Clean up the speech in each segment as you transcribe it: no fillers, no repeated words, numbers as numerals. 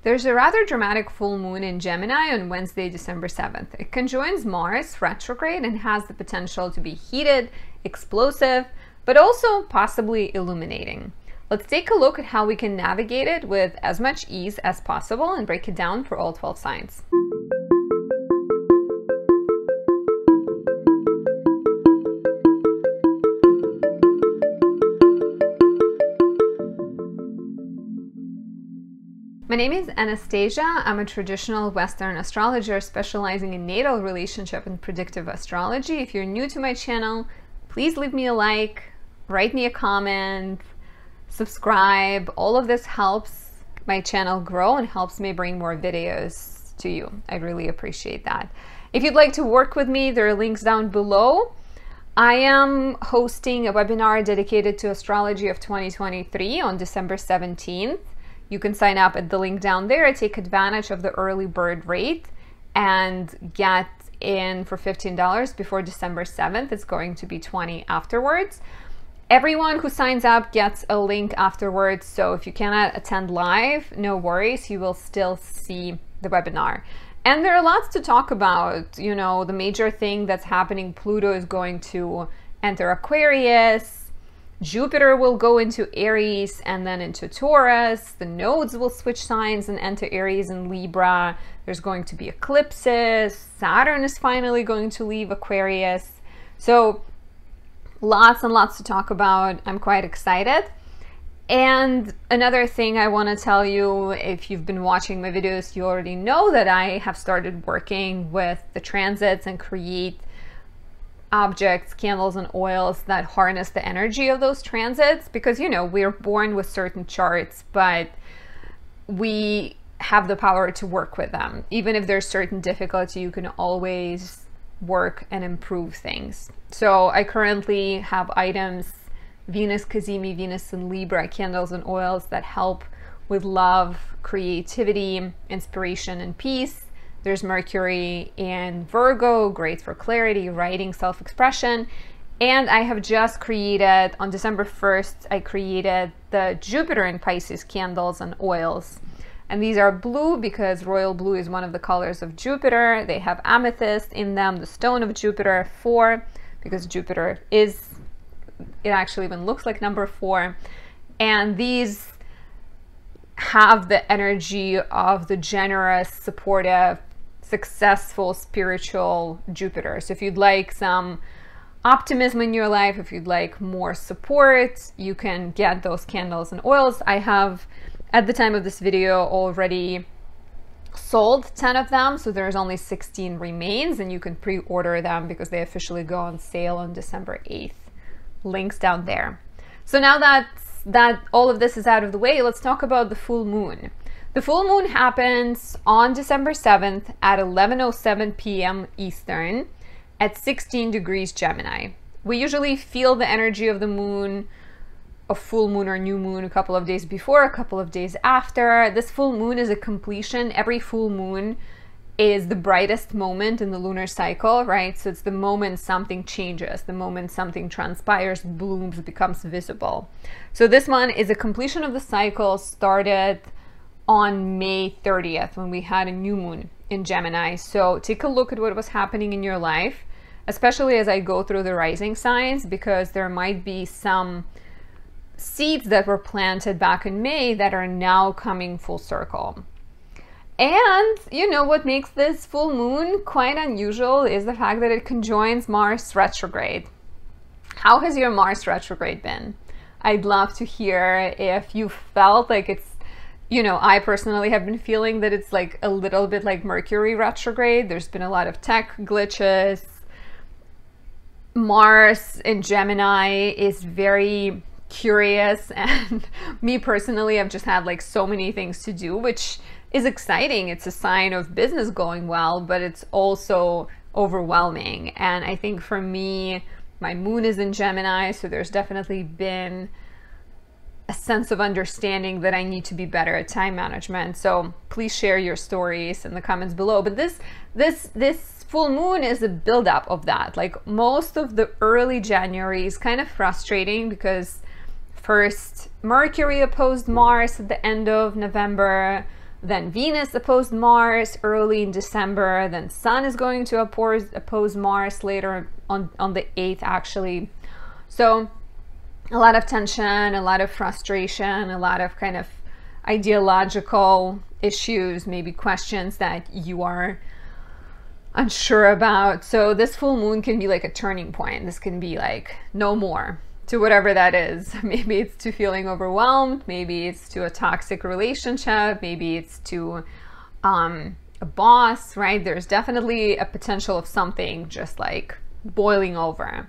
There's a rather dramatic full moon in Gemini on Wednesday, December 7th. It conjoins Mars Retrograde and has the potential to be heated, explosive, but also possibly illuminating. Let's take a look at how we can navigate it with as much ease as possible and break it down for all 12 signs. My name is Anastasia. I'm a traditional Western astrologer specializing in natal relationship and predictive astrology. If you're new to my channel, please leave me a like, write me a comment, subscribe. All of this helps my channel grow and helps me bring more videos to you. I really appreciate that. If you'd like to work with me, there are links down below. I am hosting a webinar dedicated to astrology of 2023 on December 17th. You can sign up at the link down there, take advantage of the early bird rate, and get in for $15 before December 7th. It's going to be $20 afterwards. Everyone who signs up gets a link afterwards, so if you cannot attend live, no worries, you will still see the webinar. And there are lots to talk about. You know, the major thing that's happening, Pluto is going to enter Aquarius, Jupiter will go into Aries and then into Taurus. The nodes will switch signs and enter Aries and Libra. There's going to be eclipses. Saturn is finally going to leave Aquarius. So lots and lots to talk about. I'm quite excited. And another thing I want to tell you, if you've been watching my videos, you already know that I have started working with the transits and create objects, candles, and oils that harness the energy of those transits, because, you know, we're born with certain charts, but we have the power to work with them. Even if there's certain difficulty, you can always work and improve things. So I currently have items, Venus Cazimi, Venus and Libra candles and oils that help with love, creativity, inspiration, and peace. There's Mercury in Virgo, great for clarity, writing, self-expression. And I have just created, on December 1st, I created the Jupiter in Pisces candles and oils. And these are blue because royal blue is one of the colors of Jupiter. They have amethyst in them, the stone of Jupiter, 4, because Jupiter is, it actually even looks like number 4. And these have the energy of the generous, supportive, successful, spiritual Jupiter. So if you'd like some optimism in your life, if you'd like more support, you can get those candles and oils. I have, at the time of this video, already sold 10 of them, so there's only 16 remains, and you can pre-order them because they officially go on sale on December 8th. Links down there. So now that all of this is out of the way, let's talk about the full moon. The full moon happens on December 7th at 11:07 p.m. Eastern at 16 degrees Gemini. We usually feel the energy of the moon, a full moon or new moon, a couple of days before, a couple of days after. This full moon is a completion. Every full moon is the brightest moment in the lunar cycle, right? So it's the moment something changes, the moment something transpires, blooms, becomes visible. So this one is a completion of the cycle, started on May 30th when we had a new moon in Gemini. So take a look at what was happening in your life, especially as I go through the rising signs, because there might be some seeds that were planted back in May that are now coming full circle. And you know what makes this full moon quite unusual is the fact that it conjoins Mars retrograde. How has your Mars retrograde been? I'd love to hear if you felt like it's, you know, I personally have been feeling that it's like a little bit like Mercury retrograde. There's been a lot of tech glitches. Mars in Gemini is very curious, and me personally, I've just had like so many things to do, which is exciting. It's a sign of business going well, but it's also overwhelming. And I think for me, my moon is in Gemini, so there's definitely been a sense of understanding that I need to be better at time management. So please share your stories in the comments below. But this full moon is a buildup of that. Like most of the early January is kind of frustrating because first Mercury opposed Mars at the end of November. Then Venus opposed Mars early in December. Then Sun is going to oppose Mars later on the 8th, actually. So a lot of tension, a lot of frustration, a lot of kind of ideological issues, maybe questions that you are unsure about. So this full moon can be like a turning point. This can be like no more to whatever that is. Maybe it's to feeling overwhelmed, maybe it's to a toxic relationship, maybe it's to a boss, right? There's definitely a potential of something just like boiling over.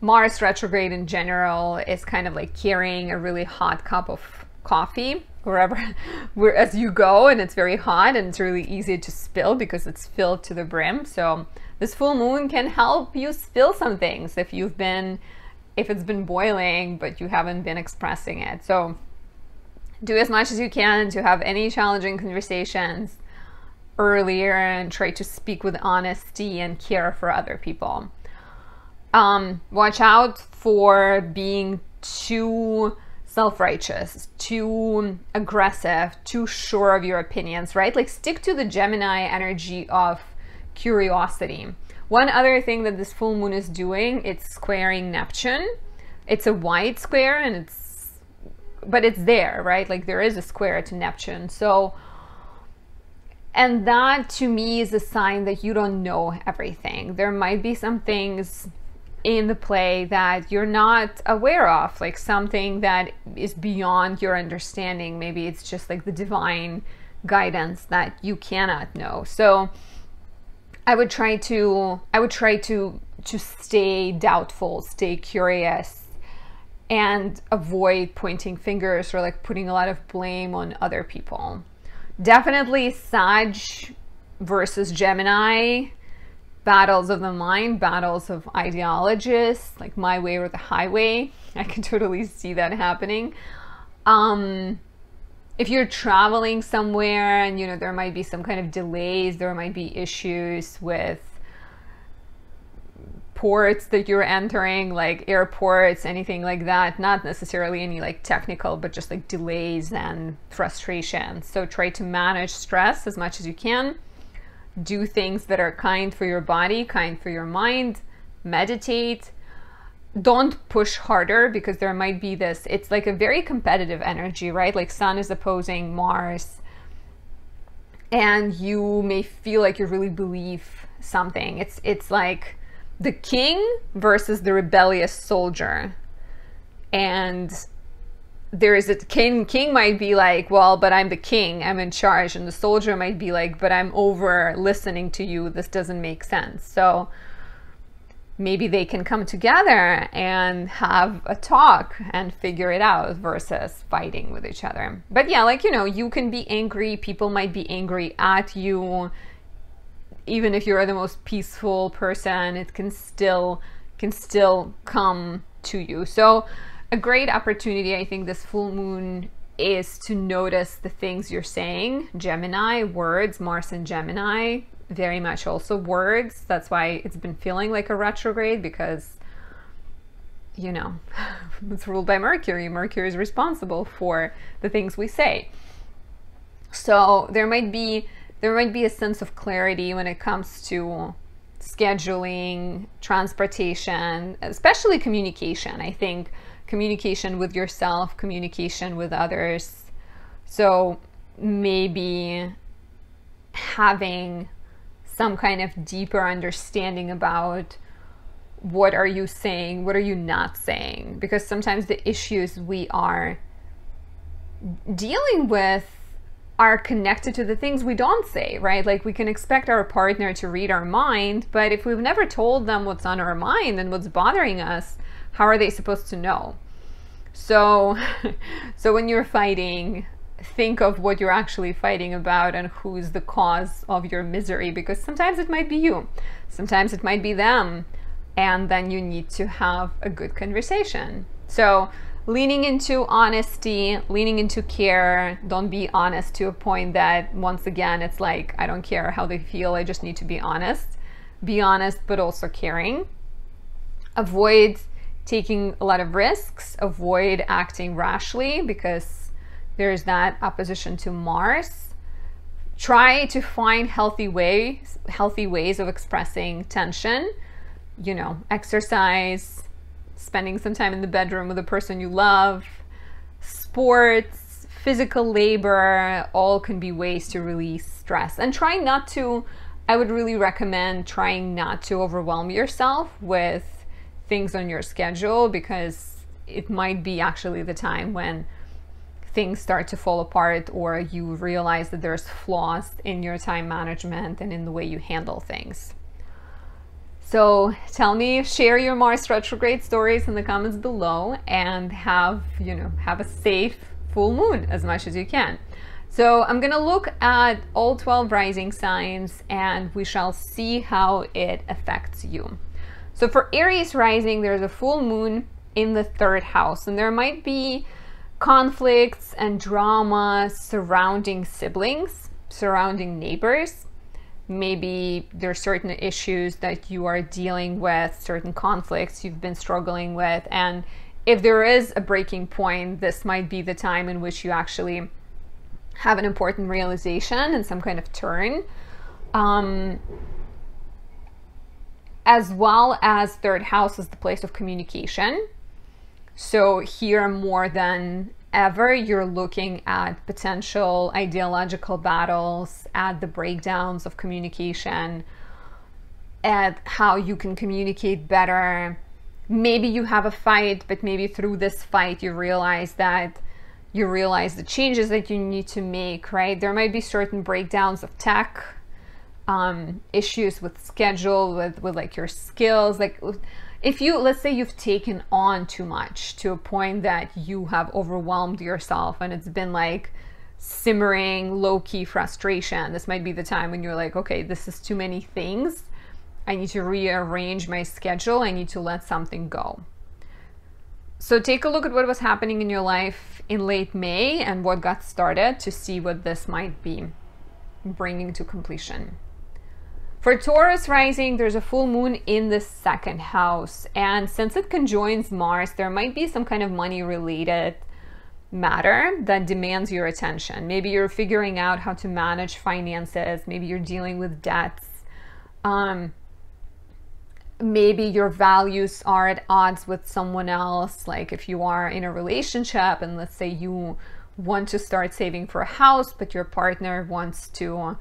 Mars retrograde in general is kind of like carrying a really hot cup of coffee as you go, and it's very hot and it's really easy to spill because it's filled to the brim. So this full moon can help you spill some things if it's been boiling but you haven't been expressing it. So do as much as you can to have any challenging conversations earlier and try to speak with honesty and care for other people. Watch out for being too self-righteous, too aggressive, too sure of your opinions, right? Like stick to the Gemini energy of curiosity. One other thing that this full moon is doing, it's squaring Neptune. It's a wide square but it's there, right? Like there is a square to Neptune. So, and that to me is a sign that you don't know everything. There might be some things in the play that you're not aware of, like something that is beyond your understanding. Maybe it's just like the divine guidance that you cannot know. So I would try to stay doubtful, stay curious, and avoid pointing fingers or like putting a lot of blame on other people. Definitely Sag versus Gemini, battles of the mind, battles of ideologies, like my way or the highway. I can totally see that happening. If you're traveling somewhere and, you know, there might be some kind of delays, there might be issues with ports that you're entering, like airports, anything like that. Not necessarily any like technical, but just like delays and frustration. So try to manage stress as much as you can. Do things that are kind for your body, kind for your mind. Meditate. Don't push harder, because there might be this, it's like a very competitive energy, right? Like Sun is opposing Mars, and you may feel like you really believe something. It's like the king versus the rebellious soldier. And there is a king might be like, well, but I'm the king, I'm in charge. And the soldier might be like, but I'm over listening to you, this doesn't make sense. So maybe they can come together and have a talk and figure it out versus fighting with each other. But yeah, like, you know, you can be angry, people might be angry at you. Even if you're the most peaceful person, it can still come to you. So a great opportunity, I think, this full moon is to notice the things you're saying. Gemini, words, Mars and Gemini, very much also words. That's why it's been feeling like a retrograde, because, you know, it's ruled by Mercury. Mercury is responsible for the things we say. So there might be a sense of clarity when it comes to scheduling, transportation, especially communication. I think communication with yourself, communication with others. So maybe having some kind of deeper understanding about what are you saying, what are you not saying, because sometimes the issues we are dealing with are connected to the things we don't say, right? Like we can expect our partner to read our mind, but if we've never told them what's on our mind and what's bothering us, how are they supposed to know? So when you're fighting, think of what you're actually fighting about and who's the cause of your misery, because sometimes it might be you, sometimes it might be them, and then you need to have a good conversation. So leaning into honesty, leaning into care. Don't be honest to a point that, once again, it's like, I don't care how they feel, I just need to be honest. Be honest, but also caring. Avoid taking a lot of risks. Avoid acting rashly, because there's that opposition to Mars. Try to find healthy ways of expressing tension. You know, exercise, spending some time in the bedroom with the person you love, sports, physical labor, all can be ways to release stress. And try not to, I would really recommend trying not to overwhelm yourself with things on your schedule, because it might be actually the time when things start to fall apart, or you realize that there's flaws in your time management and in the way you handle things. So tell me, share your Mars retrograde stories in the comments below, and have a safe full moon as much as you can. So I'm gonna look at all 12 rising signs, and we shall see how it affects you. So for Aries rising, there's a full moon in the 3rd house, and there might be conflicts and drama surrounding siblings, surrounding neighbors. Maybe there are certain issues that you are dealing with, certain conflicts you've been struggling with, and if there is a breaking point, this might be the time in which you actually have an important realization and some kind of turn. As well as 3rd house is the place of communication. So here, more than ever, you're looking at potential ideological battles, at the breakdowns of communication, at how you can communicate better. Maybe you have a fight, but maybe through this fight you realize the changes that you need to make, right? There might be certain breakdowns of tech, issues with schedule, with like your skills. Like if you, let's say you've taken on too much to a point that you have overwhelmed yourself and it's been like simmering low-key frustration, this might be the time when you're like, okay, this is too many things. I need to rearrange my schedule. I need to let something go. So take a look at what was happening in your life in late May and what got started to see what this might be bringing to completion. For Taurus rising, there's a full moon in the 2nd house. And since it conjoins Mars, there might be some kind of money-related matter that demands your attention. Maybe you're figuring out how to manage finances. Maybe you're dealing with debts. Maybe your values are at odds with someone else. Like if you are in a relationship and let's say you want to start saving for a house, but your partner wants to,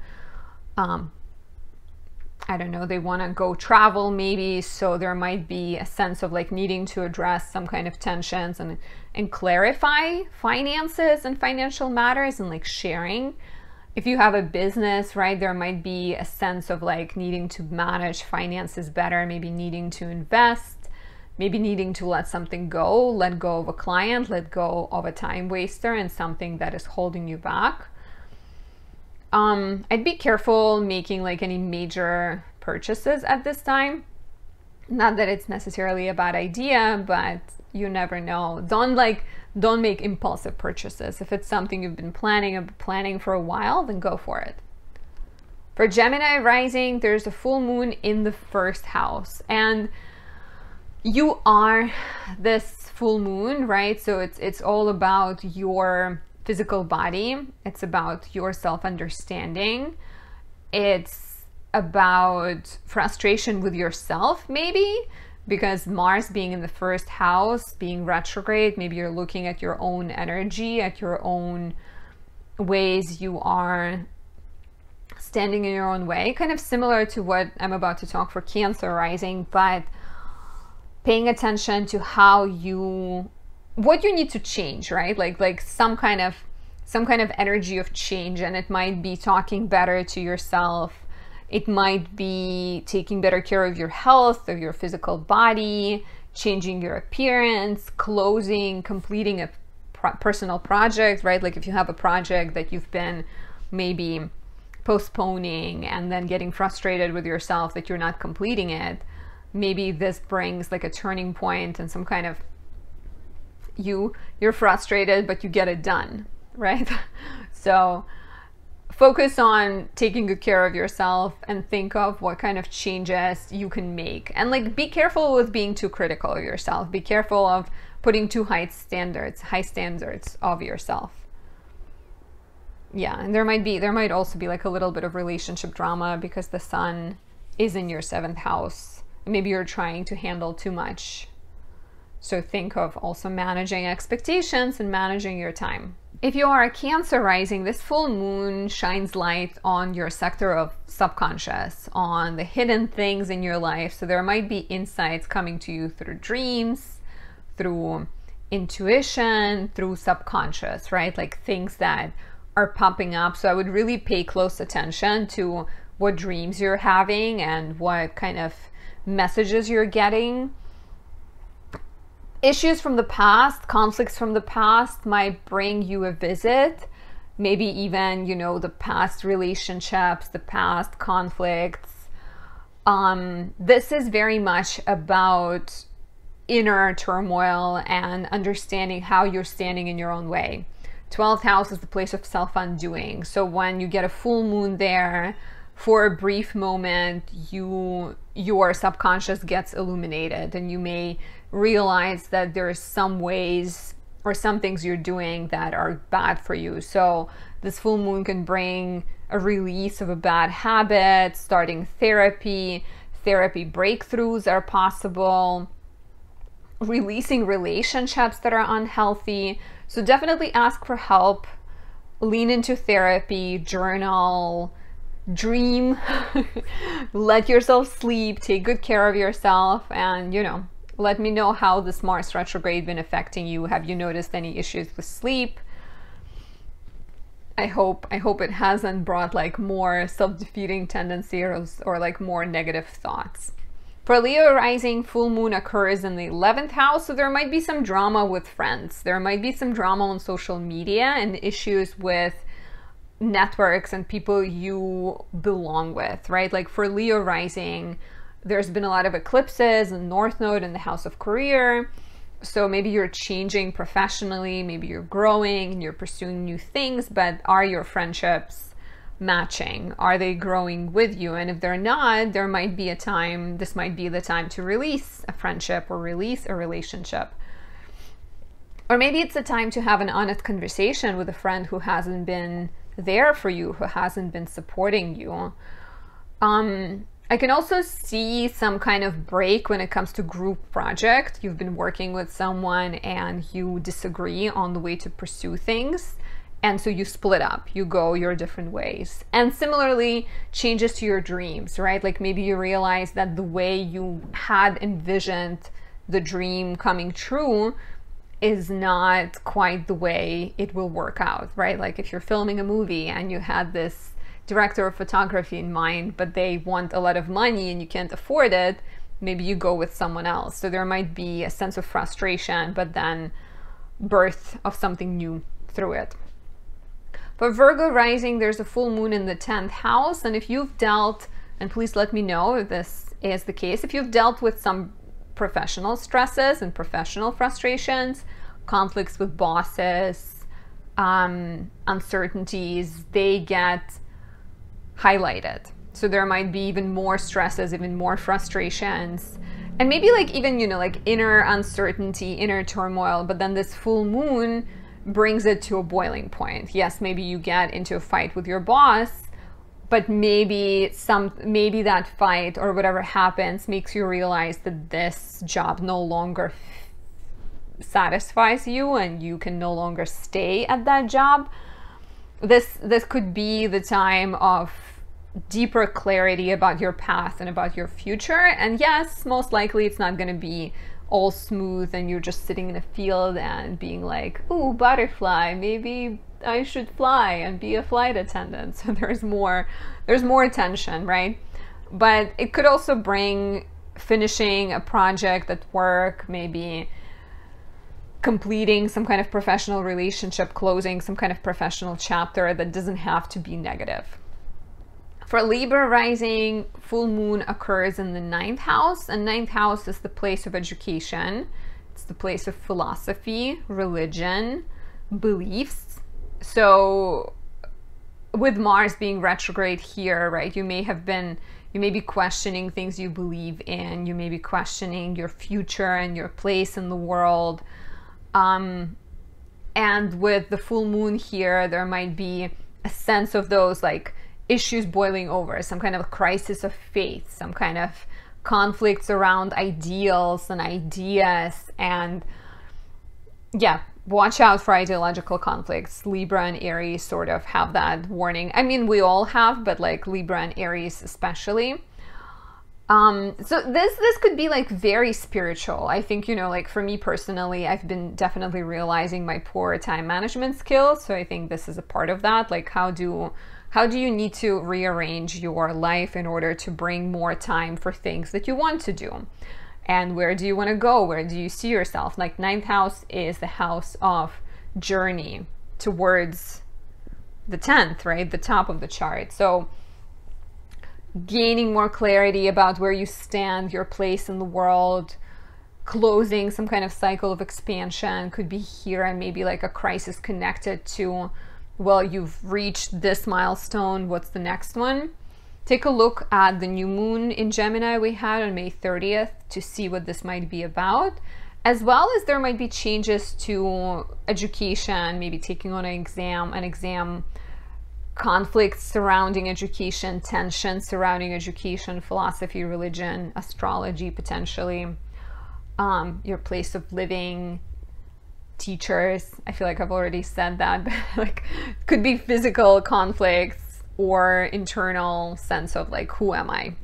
I don't know, they want to go travel maybe. So there might be a sense of like needing to address some kind of tensions and clarify finances and financial matters and like sharing. If you have a business, right, there might be a sense of like needing to manage finances better, maybe needing to invest, maybe needing to let something go, let go of a client, let go of a time waster and something that is holding you back. I'd be careful making like any major purchases at this time. Not that it's necessarily a bad idea, but you never know. Don't make impulsive purchases. If it's something you've been planning for a while, then go for it. For Gemini rising, there's a full moon in the 1st house, and you are this full moon, right? So it's all about your physical body. It's about your self-understanding. It's about frustration with yourself, maybe, because Mars being in the 1st house, being retrograde, maybe you're looking at your own energy, at your own ways you are standing in your own way, kind of similar to what I'm about to talk for Cancer rising, but paying attention to what you need to change, right? Like some kind of energy of change, and it might be talking better to yourself. It might be taking better care of your health, of your physical body, changing your appearance, completing a personal project, right? Like if you have a project that you've been maybe postponing and then getting frustrated with yourself that you're not completing it, maybe this brings like a turning point and some kind of you're frustrated, but you get it done, right? So focus on taking good care of yourself and think of what kind of changes you can make. And like, be careful with being too critical of yourself. Be careful of putting too high standards of yourself. Yeah, and there might also be like a little bit of relationship drama because the sun is in your 7th house. Maybe you're trying to handle too much. So think of also managing expectations and managing your time. If you are a Cancer rising, this full moon shines light on your sector of subconscious, on the hidden things in your life. So there might be insights coming to you through dreams, through intuition, through subconscious, right? Like things that are popping up. So I would really pay close attention to what dreams you're having and what kind of messages you're getting. Issues from the past, conflicts from the past might bring you a visit. Maybe even, you know, the past relationships, the past conflicts. This is very much about inner turmoil and understanding how you're standing in your own way. 12th house is the place of self-undoing. So when you get a full moon there, for a brief moment, your subconscious gets illuminated, and you may realize that there are some ways or some things you're doing that are bad for you. So this full moon can bring a release of a bad habit, starting therapy breakthroughs are possible, releasing relationships that are unhealthy. So definitely ask for help, lean into therapy, journal, dream, let yourself sleep, take good care of yourself, and, you know, let me know how this Mars retrograde been affecting you. Have you noticed any issues with sleep? I hope it hasn't brought like more self-defeating tendencies or like more negative thoughts. For Leo rising, full moon occurs in the 11th house, so there might be some drama with friends. There might be some drama on social media and issues with networks and people you belong with, right? Like for Leo rising, there's been a lot of eclipses and North Node in the house of career. So maybe you're changing professionally, maybe you're growing and you're pursuing new things, but are your friendships matching? Are they growing with you? And if they're not, there might be a time, this might be the time to release a friendship or release a relationship. Or maybe it's a time to have an honest conversation with a friend who hasn't been there for you, who hasn't been supporting you. I can also see some kind of break when it comes to group project. You've been working with someone and you disagree on the way to pursue things. And so you split up, you go your different ways. And similarly, changes to your dreams, right? Like maybe you realize that the way you had envisioned the dream coming true is not quite the way it will work out, right? Like if you're filming a movie and you had this director of photography in mind, but they want a lot of money and you can't afford it, maybe you go with someone else. So there might be a sense of frustration, but then birth of something new through it. For Virgo rising, there's a full moon in the 10th house. And if you've dealt, and please let me know if this is the case, if you've dealt with some professional stresses and professional frustrations, conflicts with bosses, uncertainties, they get highlighted. So there might be even more stresses, even more frustrations, and maybe like even, you know, like inner uncertainty, inner turmoil, but then this full moon brings it to a boiling point. Yes, maybe you get into a fight with your boss, but maybe that fight or whatever happens makes you realize that this job no longer satisfies you and you can no longer stay at that job. This could be the time of deeper clarity about your path and about your future. And yes, most likely it's not going to be all smooth and you're just sitting in a field and being like, ooh, butterfly, maybe I should fly and be a flight attendant. So there's more tension, right? But it could also bring finishing a project at work, maybe completing some kind of professional relationship, closing some kind of professional chapter that doesn't have to be negative. For Libra rising, full moon occurs in the 9th house, and 9th house is the place of education. It's the place of philosophy, religion, beliefs. So with Mars being retrograde here, right, you may be questioning things you believe in, you may be questioning your future and your place in the world. And with the full moon here, there might be a sense of those like issues boiling over, some kind of crisis of faith, some kind of conflicts around ideals and ideas. And yeah, watch out for ideological conflicts. Libra and Aries sort of have that warning. I mean, we all have, but like Libra and Aries especially. So this could be like very spiritual. I think, you know, like for me personally, I've been definitely realizing my poor time management skills. So I think this is a part of that. Like how do you need to rearrange your life in order to bring more time for things that you want to do? And where do you want to go? Where do you see yourself? Like ninth house is the house of journey towards the 10th, right? The top of the chart. So gaining more clarity about where you stand, your place in the world, closing some kind of cycle of expansion could be here, and maybe like a crisis connected to, well, you've reached this milestone, what's the next one? Take a look at the new moon in Gemini we had on May 30th to see what this might be about, as well as there might be changes to education, maybe taking on an exam, conflicts surrounding education, tension surrounding education, philosophy, religion, astrology, potentially, your place of living, teachers. I feel like I've already said that, but like could be physical conflicts or internal sense of like, who am I?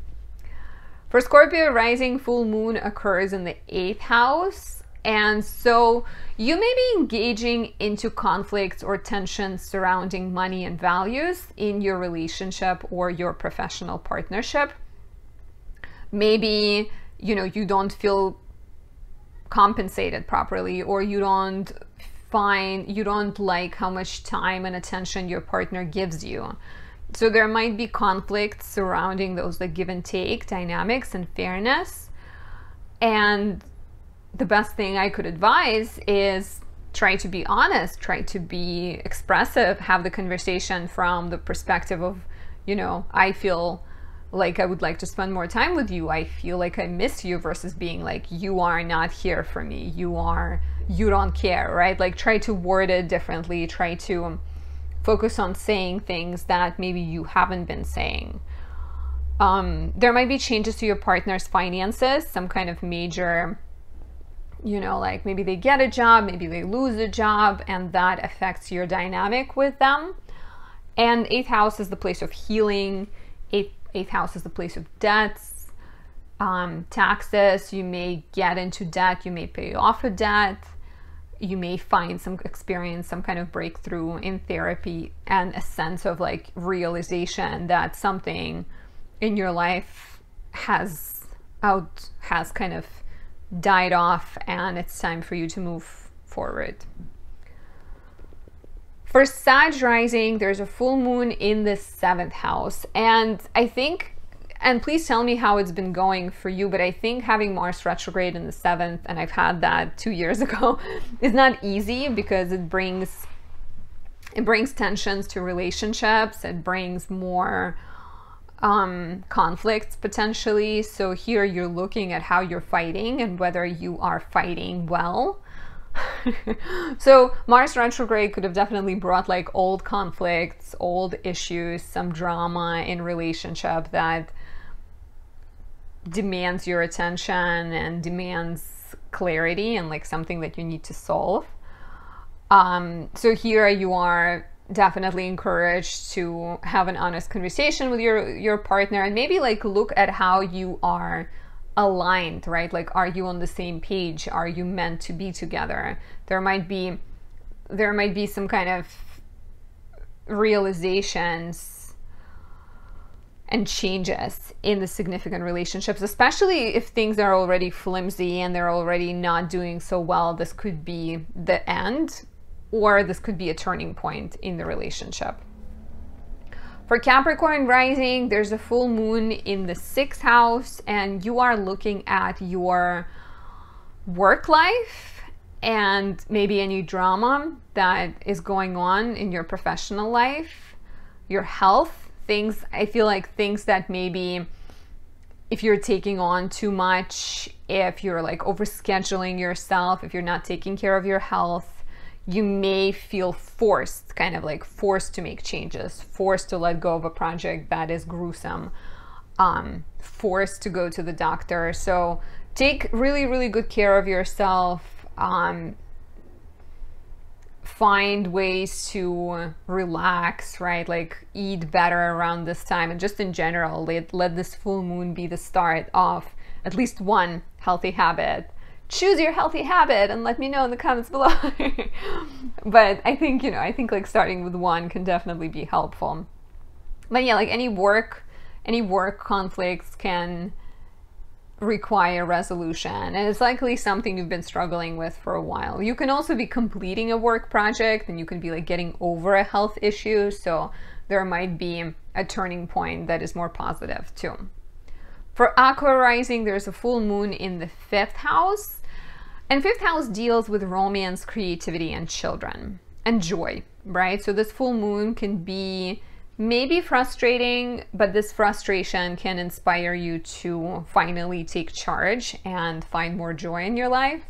For Scorpio, rising full moon occurs in the 8th house. And so you may be engaging into conflicts or tensions surrounding money and values in your relationship or your professional partnership. Maybe, you know, you don't feel compensated properly, or you don't like how much time and attention your partner gives you. So there might be conflicts surrounding those like give and take dynamics and fairness. And the best thing I could advise is try to be honest, try to be expressive, have the conversation from the perspective of, you know, I feel like I would like to spend more time with you. I feel like I miss you, versus being like, you are not here for me. You don't care, right? Like try to word it differently. Try to focus on saying things that maybe you haven't been saying. There might be changes to your partner's finances, some kind of major, you know, like maybe they get a job, maybe they lose a job, and that affects your dynamic with them. And 8th house is the place of healing. 8th house is the place of debts, taxes. You may get into debt, you may pay off a debt, you may experience some kind of breakthrough in therapy, and a sense of like realization that something in your life has kind of died off, and it's time for you to move forward. For Sag rising, there's a full moon in the 7th house, and I think, and please tell me how it's been going for you, but I think having Mars retrograde in the 7th, and I've had that 2 years ago, is not easy, because it brings tensions to relationships. It brings more conflicts potentially. So here you're looking at how you're fighting and whether you are fighting well. So Mars retrograde could have definitely brought like old conflicts, old issues, some drama in relationship that demands your attention and demands clarity and like something that you need to solve. So here you are definitely encouraged to have an honest conversation with your partner, and maybe like look at how you are aligned, right? Like, are you on the same page? Are you meant to be together? There might be some kind of realizations and changes in the significant relationships, especially if things are already flimsy and they're already not doing so well. This could be the end, or this could be a turning point in the relationship. For Capricorn rising, there's a full moon in the 6th house, and you are looking at your work life and maybe any drama that is going on in your professional life, your health, things, I feel like things that maybe if you're taking on too much, if you're like overscheduling yourself, if you're not taking care of your health, you may feel forced, kind of like forced to make changes, forced to let go of a project that is gruesome, forced to go to the doctor. So take really, really good care of yourself. Find ways to relax, right? Like eat better around this time, and just in general, let this full moon be the start of at least one healthy habit. Choose your healthy habit and let me know in the comments below. But I think, I think like starting with one can definitely be helpful. But yeah, like any work conflicts can require resolution, and it's likely something you've been struggling with for a while. You can also be completing a work project, and you can be like getting over a health issue, so there might be a turning point that is more positive too. For Aqua rising, there's a full moon in the 5th house, and 5th house deals with romance, creativity, and children and joy, right? So this full moon can be maybe frustrating, but this frustration can inspire you to finally take charge and find more joy in your life.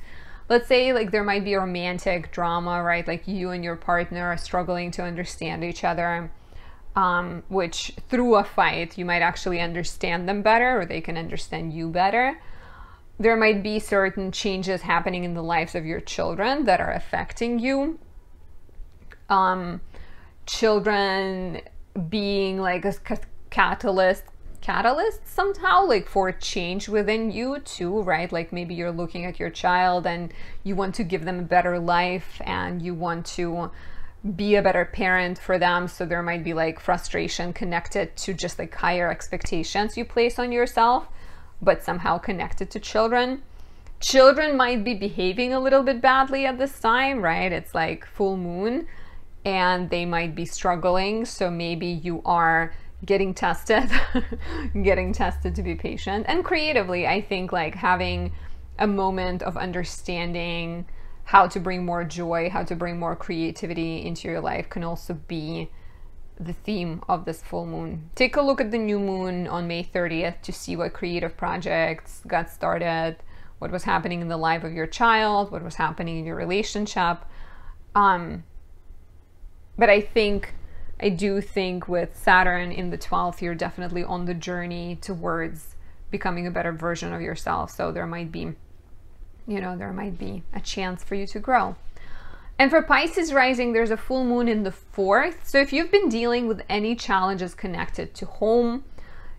Let's say like there might be a romantic drama, right? Like you and your partner are struggling to understand each other, which through a fight, you might actually understand them better, or they can understand you better. There might be certain changes happening in the lives of your children that are affecting you. Children being like a catalyst somehow, like for change within you too, right? Like maybe you're looking at your child and you want to give them a better life, and you want to be a better parent for them. So there might be like frustration connected to just like higher expectations you place on yourself, but somehow connected to children. Children might be behaving a little bit badly at this time, right? It's like full moon, and they might be struggling. So maybe you are getting tested, getting tested to be patient. And creatively, I think like having a moment of understanding how to bring more joy, how to bring more creativity into your life can also be the theme of this full moon. Take a look at the new moon on May 30th to see what creative projects got started, what was happening in the life of your child, what was happening in your relationship. But I do think with Saturn in the 12th, you're definitely on the journey towards becoming a better version of yourself. So there might be, there might be a chance for you to grow. And for Pisces rising, there's a full moon in the 4th. So if you've been dealing with any challenges connected to home,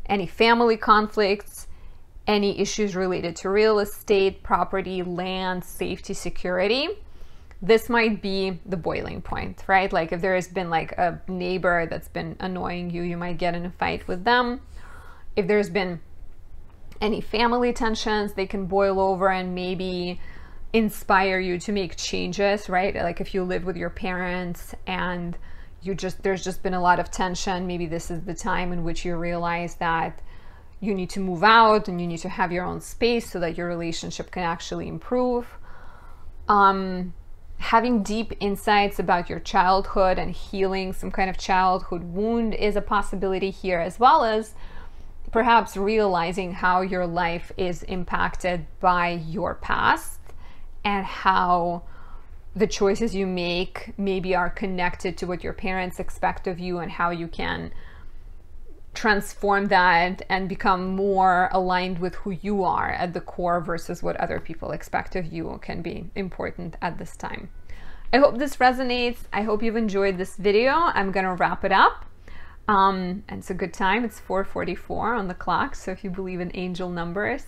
any family conflicts, any issues related to real estate, property, land, safety, security, this might be the boiling point, right? Like if there has been like a neighbor that's been annoying you, you might get in a fight with them. If there's been any family tensions, they can boil over and maybe inspire you to make changes, right? Like if you live with your parents and there's just been a lot of tension, maybe this is the time in which you realize that you need to move out and you need to have your own space so that your relationship can actually improve. Having deep insights about your childhood and healing some kind of childhood wound is a possibility here, as well as perhaps realizing how your life is impacted by your past and how the choices you make maybe are connected to what your parents expect of you, and how you can transform that and become more aligned with who you are at the core versus what other people expect of you can be important at this time. I hope this resonates. I hope you've enjoyed this video. I'm gonna wrap it up. And it's a good time. It's 4:44 on the clock. So if you believe in angel numbers,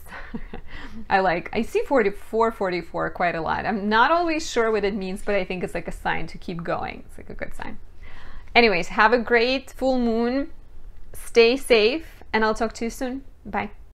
I see 4:44 quite a lot. I'm not always sure what it means, but I think it's like a sign to keep going. It's like a good sign. Anyways, have a great full moon. Stay safe, and I'll talk to you soon. Bye.